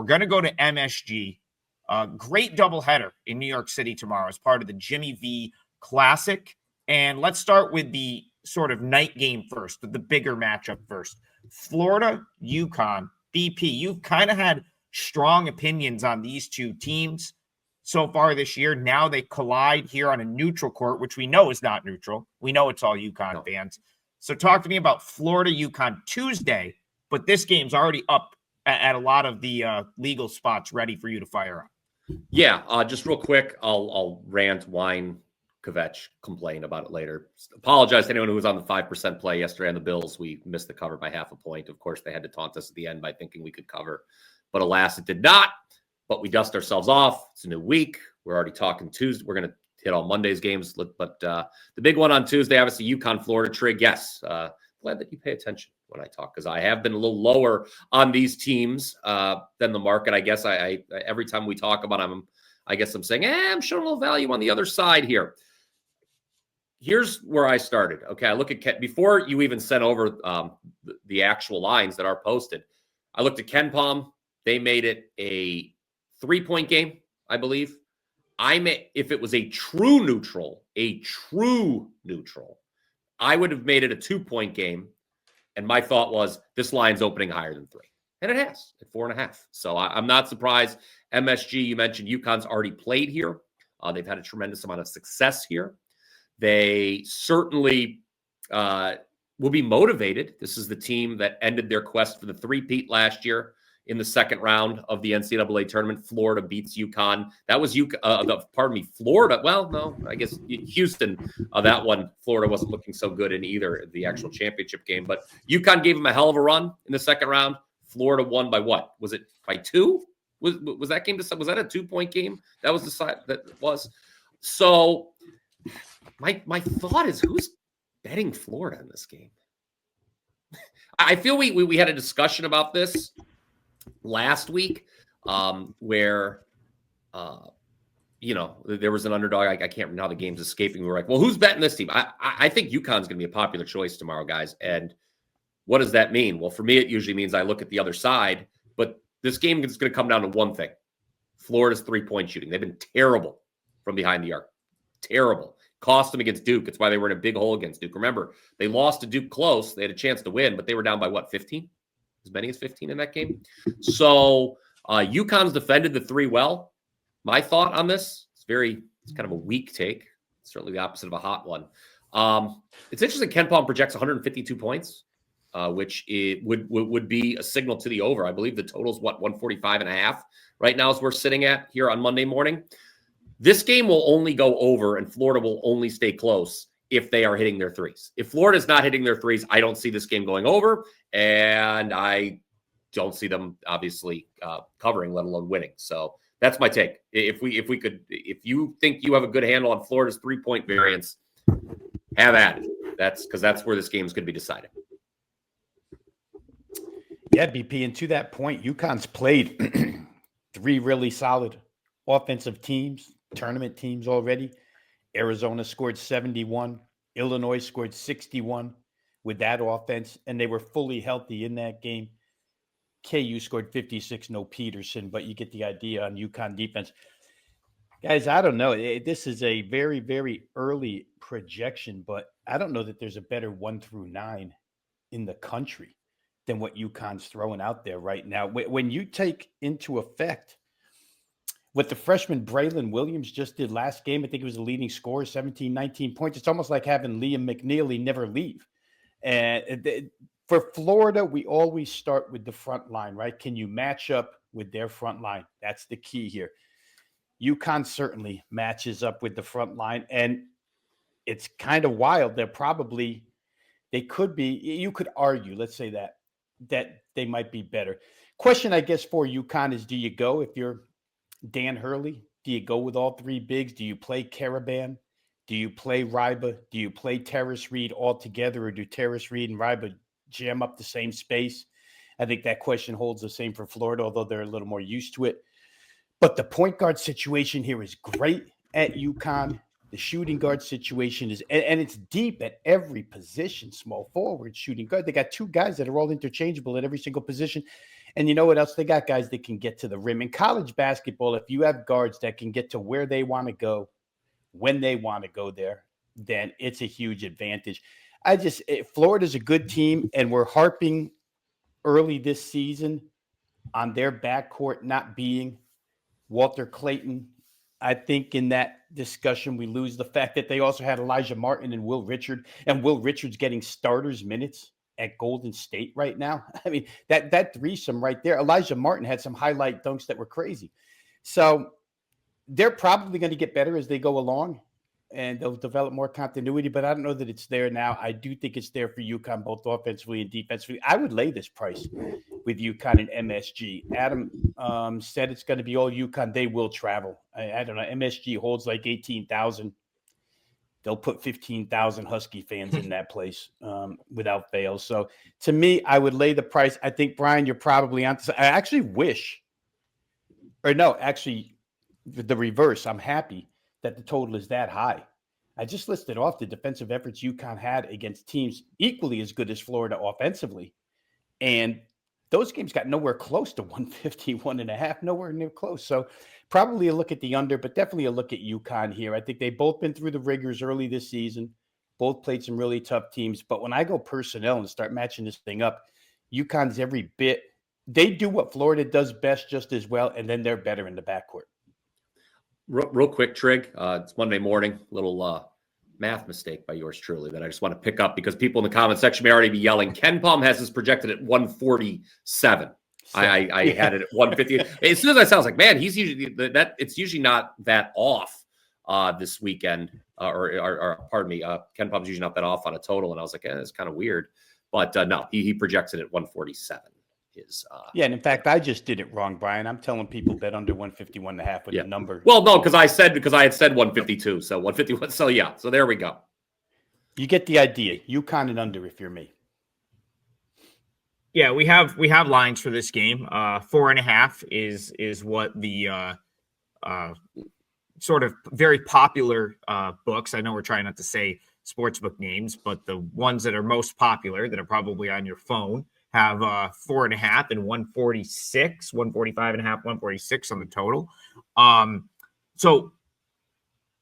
We're going to go to MSG. Great doubleheader in New York City tomorrow as part of the Jimmy V Classic. And let's start with the sort of night game first, the bigger matchup first. Florida, UConn, BP. You've kind of had strong opinions on these two teams so far this year. Now they collide here on a neutral court, which we know is not neutral. We know it's all UConn fans. So talk to me about Florida, UConn Tuesday, but this game's already up at a lot of the legal spots ready for you to fire on. Yeah, just real quick, I'll rant, whine, kvetch, complain about it later. Apologize to anyone who was on the 5% play yesterday on the Bills. We missed the cover by half a point. Of course, they had to taunt us at the end by thinking we could cover. But alas, it did not. But we dust ourselves off. It's a new week. We're already talking Tuesday. We're going to hit all Monday's games. But the big one on Tuesday, obviously, UConn, Florida, Trig. Yes, glad that you pay attention when I talk, because I have been a little lower on these teams than the market. I guess I every time we talk about them, I guess I'm saying, I'm showing a little value on the other side here. Here's where I started. Okay, I look at before you even sent over the actual lines that are posted. I looked at KenPom. They made it a 3-point game, I believe. If it was a true neutral, I would have made it a 2-point game. And my thought was this line's opening higher than 3. And it has at 4.5. So I'm not surprised. MSG, you mentioned UConn's already played here. They've had a tremendous amount of success here. They certainly will be motivated. This is the team that ended their quest for the three-peat last year in the second round of the NCAA tournament. Florida beats UConn. That was Florida. Well, no, I guess Houston. That one, Florida wasn't looking so good in either the actual championship game. But UConn gave them a hell of a run in the second round. Florida won by what? Was it by 2? Was that game? Was that a 2-point game? That was the side that was. So my thought is, who's betting Florida in this game? I feel we had a discussion about this last week where there was an underdog. I can't remember how the game's escaping. We were like, well, who's betting this team? I think UConn's going to be a popular choice tomorrow, guys. And what does that mean? Well, for me, it usually means I look at the other side. But this game is going to come down to one thing. Florida's 3-point shooting. They've been terrible from behind the arc. Terrible. Cost them against Duke. It's why they were in a big hole against Duke. Remember, they lost to Duke close. They had a chance to win, but they were down by what, 15? As many as 15 in that game. So UConn's defended the 3 well. My thought on this, it's kind of a weak take. It's certainly the opposite of a hot one. It's interesting. KenPom projects 152 points, which it would be a signal to the over. I believe the total's 145.5 right now as we're sitting at here on Monday morning. This game will only go over and Florida will only stay close if they are hitting their threes. If Florida's not hitting their threes, I don't see this game going over, and I don't see them obviously covering, let alone winning. So that's my take. If you think you have a good handle on Florida's 3-point variance, have at it. That's where this game's going to be decided. Yeah, BP, and to that point, UConn's played 3 really solid offensive teams, tournament teams already. Arizona scored 71. Illinois scored 61 with that offense, and they were fully healthy in that game. KU scored 56, no Peterson, but you get the idea on UConn defense. Guys, I don't know. This is a very, very early projection, but I don't know that there's a better 1 through 9 in the country than what UConn's throwing out there right now. When you take into effect what the freshman Braylon Williams just did last game, I think it was the leading scorer, 17, 19 points. It's almost like having Liam McNeely never leave. And for Florida, we always start with the front line, right? Can you match up with their front line? That's the key here. UConn certainly matches up with the front line, and it's kind of wild. They could be, you could argue, let's say that they might be better. Question, I guess, for UConn is, do you go, if you're Dan Hurley, do you go with all 3 bigs? Do you play Caravan? Do you play Ryba? Do you play Terrace Reed all together, or do Terrace Reed and Ryba jam up the same space? I think that question holds the same for Florida, although they're a little more used to it. But the point guard situation here is great at UConn. The shooting guard situation is, and it's deep at every position, small forward, shooting guard. They got 2 guys that are all interchangeable at every single position. And you know what else? They got guys that can get to the rim. In college basketball, if you have guards that can get to where they want to go, when they want to go there, then it's a huge advantage. Florida's a good team, and we're harping early this season on their backcourt not being Walter Clayton. I think in that discussion, we lose the fact that they also had Elijah Martin and Will Richard, and Will Richard's getting starters minutes at Golden State right now. I mean, that threesome right there. Elijah Martin had some highlight dunks that were crazy. So they're probably going to get better as they go along, and they'll develop more continuity, but I don't know that it's there now. I do think it's there for UConn, both offensively and defensively. I would lay this price with UConn and MSG. Adam said it's going to be all UConn. They will travel. I don't know. MSG holds like 18,000. They'll put 15,000 Husky fans in that place without fail. So to me, I would lay the price. I think, Brian, you're probably on. I actually wish, or no, actually the reverse. I'm happy that the total is that high. I just listed off the defensive efforts UConn had against teams equally as good as Florida offensively. And those games got nowhere close to 151.5, nowhere near close. So probably a look at the under, but definitely a look at UConn here. I think they've both been through the rigors early this season, both played some really tough teams. But when I go personnel and start matching this thing up, UConn's every bit. They do what Florida does best just as well, and then they're better in the backcourt. Real quick, Trig. It's Monday morning. Little math mistake by yours truly that I just want to pick up because people in the comment section may already be yelling. Ken Palm has this projected at 147. I had it at 150. As soon as I saw, I was like, man, he's usually it's usually not that off this weekend. Or pardon me, Ken Palm's usually not that off on a total, and I was like, it's kind of weird. But no, he projects it at 147. And in fact, I just did it wrong, Brian. I'm telling people bet under 151.5 with the number. Well, no, because I had said 152, so 151. So yeah, so there we go. You get the idea. UConn and under if you're me. Yeah, we have lines for this game. 4.5 is what the sort of very popular books. I know we're trying not to say sportsbook names, but the ones that are most popular that are probably on your phone have 4.5 and 146, 145.5, 146 on the total. So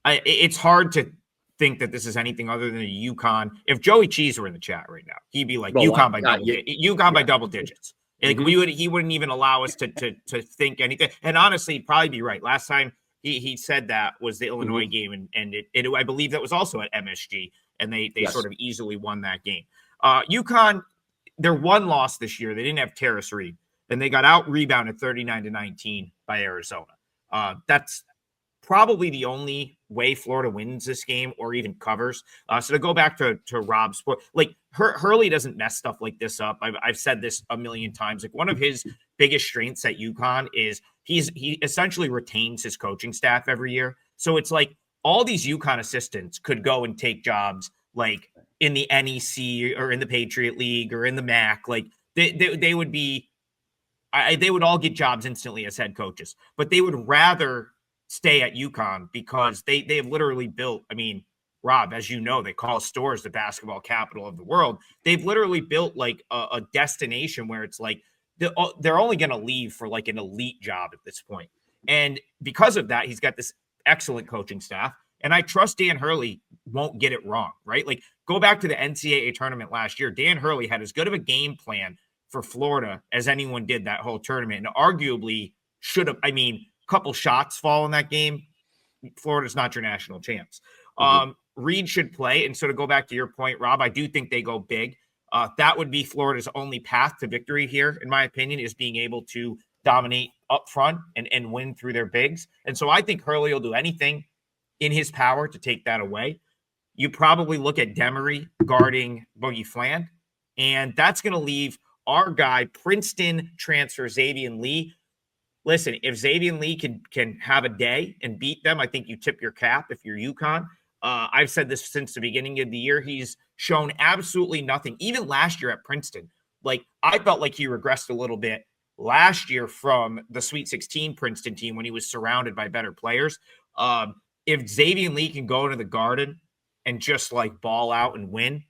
it's hard to think that this is anything other than a UConn. If Joey Cheese were in the chat right now, he'd be like UConn by double digits. Like he wouldn't even allow us to think anything. And honestly, he'd probably be right. Last time he said that was the Illinois game, and it I believe that was also at MSG, and they sort of easily won that game. UConn. Their one loss this year, they didn't have Terrace Reed, and they got out rebounded 39-19 by Arizona. That's probably the only way Florida wins this game or even covers. So to go back to Rob's point, like Hurley doesn't mess stuff like this up. I've said this a million times. Like one of his biggest strengths at UConn is he essentially retains his coaching staff every year. So it's like all these UConn assistants could go and take jobs like in the NEC or in the Patriot League or in the MAC. Like they would be, they would all get jobs instantly as head coaches, but they would rather stay at UConn because they have literally built, I mean, Rob, as you know, they call Storrs the basketball capital of the world. They've literally built like a destination where it's like they're only going to leave for like an elite job at this point. And because of that, he's got this excellent coaching staff. And I trust Dan Hurley won't get it wrong, right? Like go back to the NCAA tournament last year. Dan Hurley had as good of a game plan for Florida as anyone did that whole tournament. And arguably should have, a couple shots fall in that game. Florida's not your national champs. Reed should play. And so to go back to your point, Rob, I do think they go big. That would be Florida's only path to victory here, in my opinion, is being able to dominate up front and win through their bigs. And so I think Hurley will do anything in his power to take that away. You probably look at Demery guarding Boogie Fland, and that's going to leave our guy, Princeton transfer Xavier Lee. Listen, if Xavier Lee can have a day and beat them, I think you tip your cap if you're UConn. I've said this since the beginning of the year. He's shown absolutely nothing. Even last year at Princeton, like I felt like he regressed a little bit last year from the Sweet 16 Princeton team when he was surrounded by better players. If Xavier Lee can go to the Garden and just like ball out and win,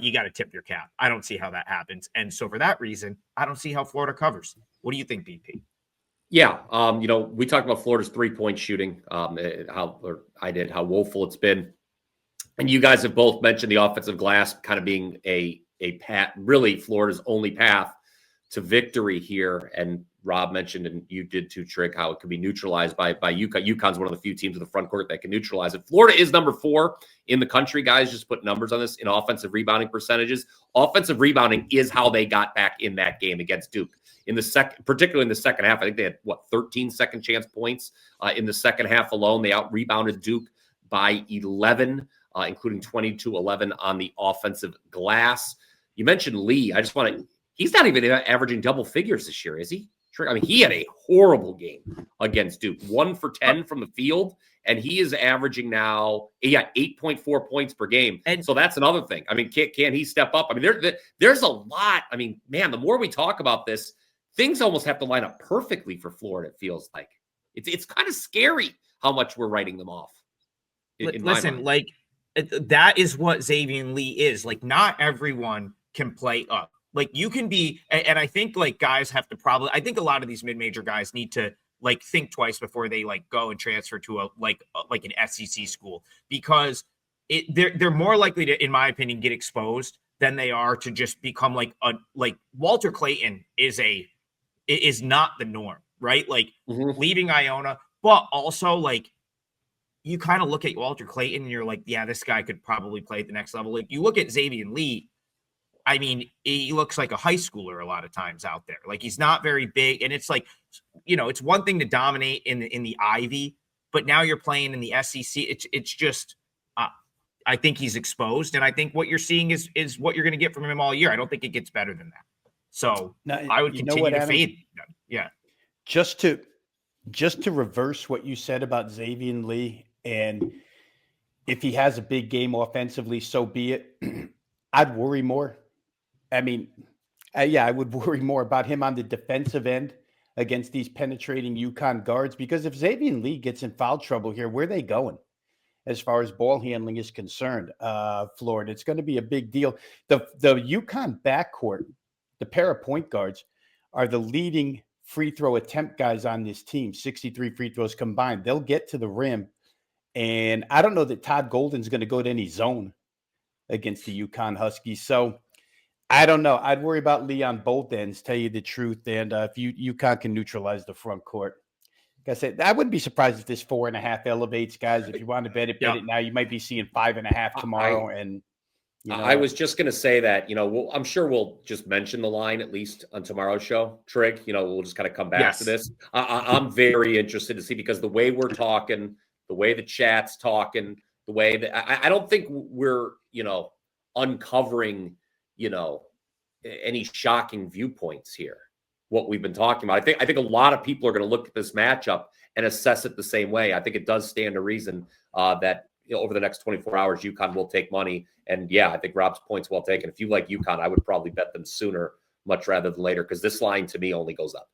you got to tip your cap. I don't see how that happens. And so for that reason, I don't see how Florida covers. What do you think, BP? Yeah, we talked about Florida's 3-point shooting, how woeful it's been. And you guys have both mentioned the offensive glass kind of being a path, really Florida's only path to victory here. And Rob mentioned, and you did too, Trick, how it could be neutralized by UConn. UConn's one of the few teams in the front court that can neutralize it. Florida is number 4 in the country, guys. Just put numbers on this in offensive rebounding percentages. Offensive rebounding is how they got back in that game against Duke. Particularly in the second half, I think they had 13 second chance points in the second half alone. They out rebounded Duke by 11, including 22-11 on the offensive glass. You mentioned Lee. He's not even averaging double figures this year, is he? I mean, he had a horrible game against Duke, 1 for 10 from the field, and he is averaging now 8.4 points per game. And so that's another thing. I mean, can he step up? I mean, there's a lot. I mean, man, the more we talk about this, things almost have to line up perfectly for Florida, it feels like. It's kind of scary how much we're writing them off. Listen, like, that is what Xavier Lee is. Like, not everyone can play up. Like, you can be, and I think, like, guys have to I think a lot of these mid-major guys need to, like, think twice before they, like, go and transfer to an SEC school, because they're more likely to, in my opinion, get exposed than they are to just become like Walter Clayton is not the norm, right? Like, leaving Iona, but also, like, you kind of look at Walter Clayton and you're like, yeah, this guy could probably play at the next level. Like, you look at Xavier Lee, I mean, he looks like a high schooler a lot of times out there. Like, he's not very big. And it's like, it's one thing to dominate in the Ivy, but now you're playing in the SEC. It's just, I think he's exposed. And I think what you're seeing is what you're going to get from him all year. I don't think it gets better than that. So I would continue to fade. Yeah. Just to reverse what you said about Xavier Lee, and if he has a big game offensively, so be it. I'd worry more. I mean, I would worry more about him on the defensive end against these penetrating UConn guards, because if Xavier Lee gets in foul trouble here, where are they going as far as ball handling is concerned? Florida, it's going to be a big deal. The UConn backcourt, the pair of point guards, are the leading free throw attempt guys on this team, 63 free throws combined. They'll get to the rim. And I don't know that Todd Golden's going to go to any zone against the UConn Huskies. So I don't know. I'd worry about Lee on both ends, tell you the truth. And if UConn can neutralize the front court. Like I said, I wouldn't be surprised if this 4.5 elevates, guys. If you want to bet it now. You might be seeing 5.5 tomorrow. I was just going to say that, I'm sure we'll just mention the line at least on tomorrow's show, Trig. We'll just kind of come back to this. I'm very interested to see, because the way we're talking, the way the chat's talking, the way that I don't think we're, uncovering, any shocking viewpoints here, what we've been talking about. I think a lot of people are going to look at this matchup and assess it the same way. I think it does stand to reason that over the next 24 hours, UConn will take money. And I think Rob's point's well taken. If you like UConn, I would probably bet them sooner, much rather than later, because this line to me only goes up.